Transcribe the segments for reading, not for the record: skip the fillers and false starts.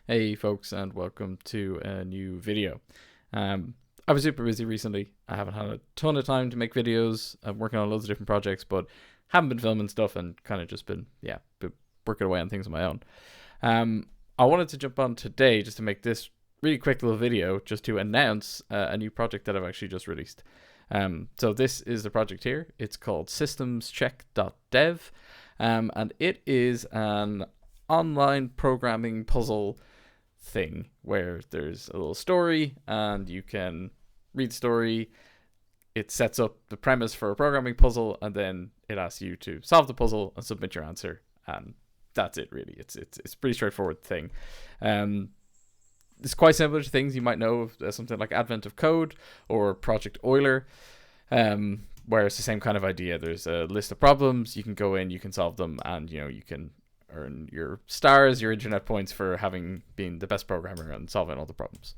Hey folks, and welcome to a new video. I was super busy recently. I haven't had a ton of time to make videos. I'm working on loads of different projects, but haven't been filming stuff and kind of just been working away on things on my own. I wanted to jump on today just to make this really quick little video just to announce a new project that I've actually just released. So this is the project here. It's called systemscheck.dev, and it is an online programming puzzle thing where there's a little story and you can read the story. It sets up the premise for a programming puzzle, and then it asks you to solve the puzzle and submit your answer, and that's it really. It's a pretty straightforward thing. It's quite similar to things you might know of, something like Advent of Code or Project Euler, where it's the same kind of idea. There's a list of problems, you can go in, you can solve them, and you can earn your stars, your internet points for having been the best programmer and solving all the problems.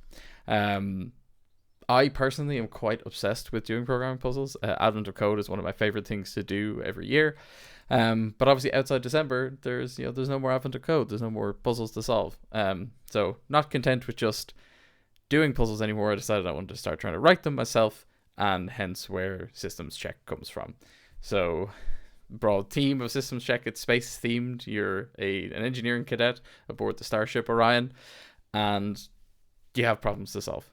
I personally am quite obsessed with doing programming puzzles. Advent of Code is one of my favorite things to do every year. But obviously outside December, there's no more Advent of Code. There's no more puzzles to solve. So not content with just doing puzzles anymore, I decided I wanted to start trying to write them myself, and hence where Systems Check comes from. So broad theme of Systems Check, it's space themed. You're an engineering cadet aboard the starship Orion, and you have problems to solve.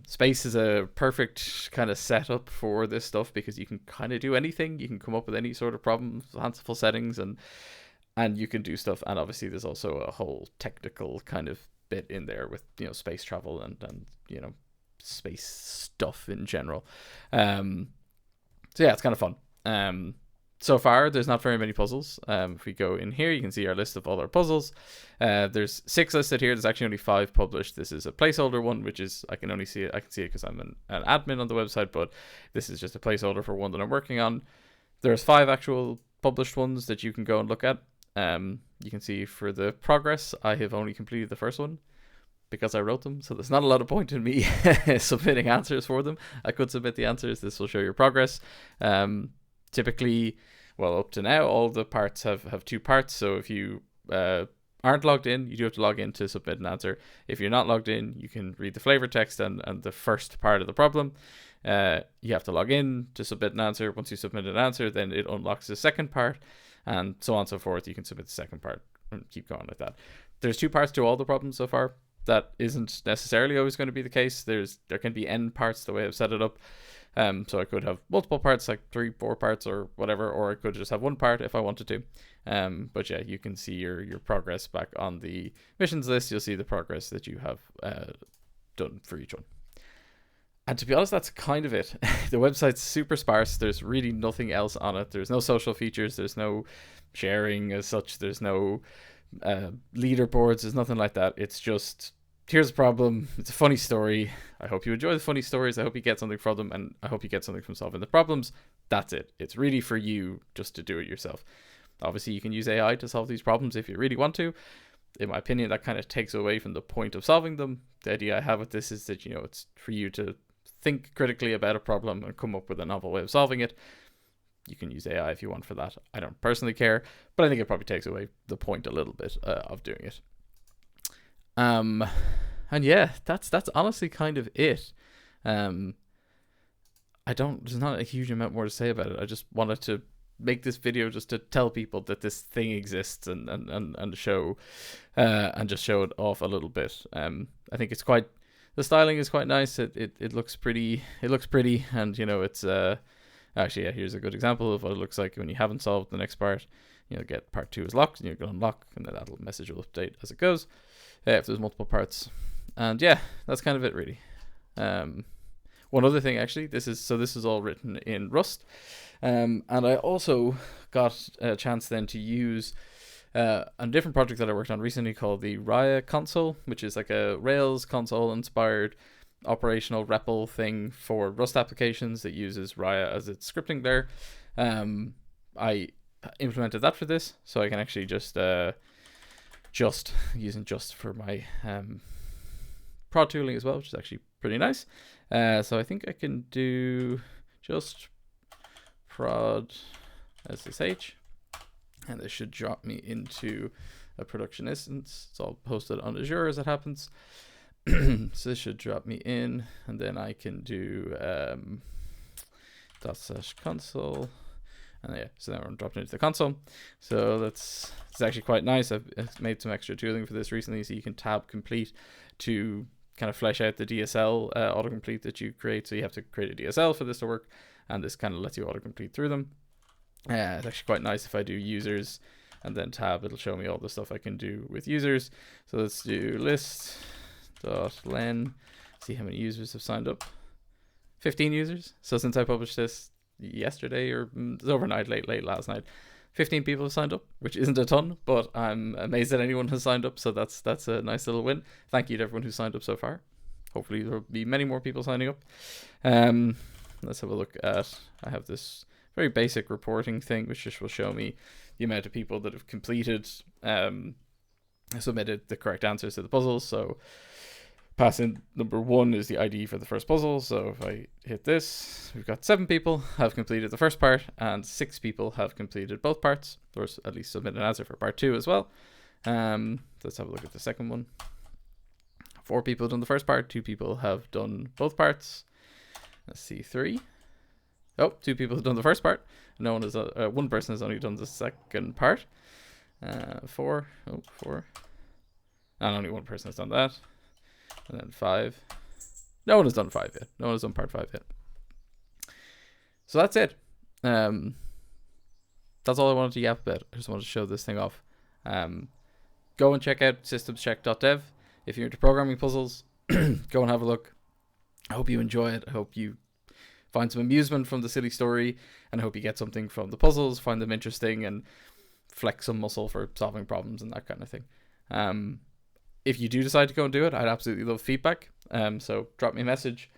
Space is a perfect kind of setup for this stuff because you can kind of do anything. You can come up with any sort of problem, fanciful settings, and you can do stuff. And obviously there's also a whole technical kind of bit in there with space travel and space stuff in general. So yeah, it's kind of fun. So far, there's not very many puzzles. If we go in here, you can see our list of all our puzzles. There's 6 listed here. There's actually only 5 published. This is a placeholder one, which is, I can see it because I'm an admin on the website, but this is just a placeholder for one that I'm working on. There's 5 actual published ones that you can go and look at. You can see for the progress, I have only completed the first one because I wrote them, so there's not a lot of point in me submitting answers for them. I could submit the answers. This will show your progress. Typically, well, up to now, all the parts have 2 parts. So if you aren't logged in, you do have to log in to submit an answer. If you're not logged in, you can read the flavor text and the first part of the problem. You have to log in to submit an answer. Once you submit an answer, then it unlocks the second part, and so on and so forth. You can submit the second part and keep going like that. There's 2 parts to all the problems so far. That isn't necessarily always going to be the case. There can be n parts the way I've set it up. So I could have multiple parts, like 3-4 parts or whatever, or I could just have one part if I wanted to. But yeah, you can see your progress back on the missions list. You'll see the progress that you have done for each one. And to be honest, that's kind of it. The website's super sparse. There's really nothing else on it. There's no social features. There's no sharing as such. There's no leaderboards. There's nothing like that. It's just, here's a problem. It's a funny story. I hope you enjoy the funny stories. I hope you get something from them, and I hope you get something from solving the problems. That's it. It's really for you just to do it yourself. Obviously, you can use AI to solve these problems if you really want to. In my opinion, that kind of takes away from the point of solving them. The idea I have with this is that, it's for you to think critically about a problem and come up with a novel way of solving it. You can use AI if you want for that. I don't personally care, but I think it probably takes away the point a little bit of doing it. And yeah, that's honestly kind of it. There's not a huge amount more to say about it. I just wanted to make this video just to tell people that this thing exists and show and just show it off a little bit. I think it's quite, the styling is quite nice. It looks pretty. It looks pretty, and it's actually, yeah, here's a good example of what it looks like when you haven't solved the next part. You'll get part 2 is locked, and you're going to unlock, and then that'll message will update as it goes. If there's multiple parts. And yeah, that's kind of it really. One other thing actually, this is all written in Rust. And I also got a chance then to use a different project that I worked on recently called the Raya console, which is like a Rails console inspired operational REPL thing for Rust applications that uses Raya as its scripting layer. I implemented that for this, so I can actually just using just for my prod tooling as well, which is actually pretty nice. So I think I can do just prod SSH, and this should drop me into a production instance. It's all hosted on Azure as it happens. So this should drop me in, and then I can do /console, and yeah, so now I'm dropped into the console. So it's actually quite nice. I've made some extra tooling for this recently, so you can tab complete to kind of flesh out the DSL autocomplete that you create. So you have to create a DSL for this to work, and this kind of lets you autocomplete through them. It's actually quite nice. If I do users and then tab, it'll show me all the stuff I can do with users. So let's do list.len, see how many users have signed up. 15 users. So since I published this yesterday, or it was overnight, late last night, 15 people have signed up, which isn't a ton, but I'm amazed that anyone has signed up. So that's a nice little win. Thank you to everyone who signed up so far. Hopefully there'll be many more people signing up. Let's have a look at, I have this very basic reporting thing, which just will show me the amount of people that have completed, submitted the correct answers to the puzzles. So passing number 1 is the ID for the first puzzle. So if I hit this, we've got 7 people have completed the first part, and 6 people have completed both parts, or at least submitted an answer for part 2 as well. Let's have a look at the second one. 4 people have done the first part, 2 people have done both parts. Let's see, 3. Oh, 2 people have done the first part. No one is. One person has only done the second part. 4. Oh, 4. And only one person has done that. And then 5. No one has done 5 yet. No one has done part 5 yet. So that's it. That's all I wanted to yap about. I just wanted to show this thing off. Go and check out systemscheck.dev. If you're into programming puzzles, go and have a look. I hope you enjoy it. I hope you find some amusement from the silly story, and I hope you get something from the puzzles, find them interesting, and flex some muscle for solving problems and that kind of thing. If you do decide to go and do it, I'd absolutely love feedback. So drop me a message.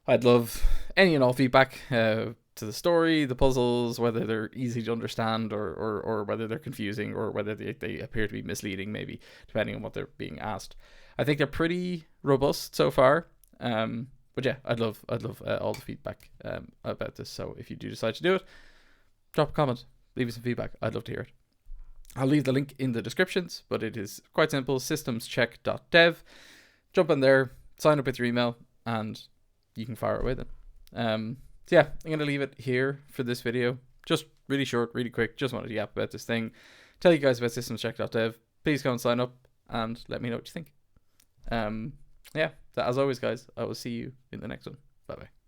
I'd love any and all feedback to the story, the puzzles, whether they're easy to understand or whether they're confusing, or whether they appear to be misleading, maybe, depending on what they're being asked. I think they're pretty robust so far. But yeah, I'd love all the feedback about this. So if you do decide to do it, drop a comment, leave me some feedback. I'd love to hear it. I'll leave the link in the descriptions, but it is quite simple, systemscheck.dev. Jump in there, sign up with your email, and you can fire away then. So yeah, I'm going to leave it here for this video. Just really short, really quick. Just wanted to yap about this thing. Tell you guys about systemscheck.dev. Please go and sign up and let me know what you think. Yeah, as always, guys, I will see you in the next one. Bye-bye.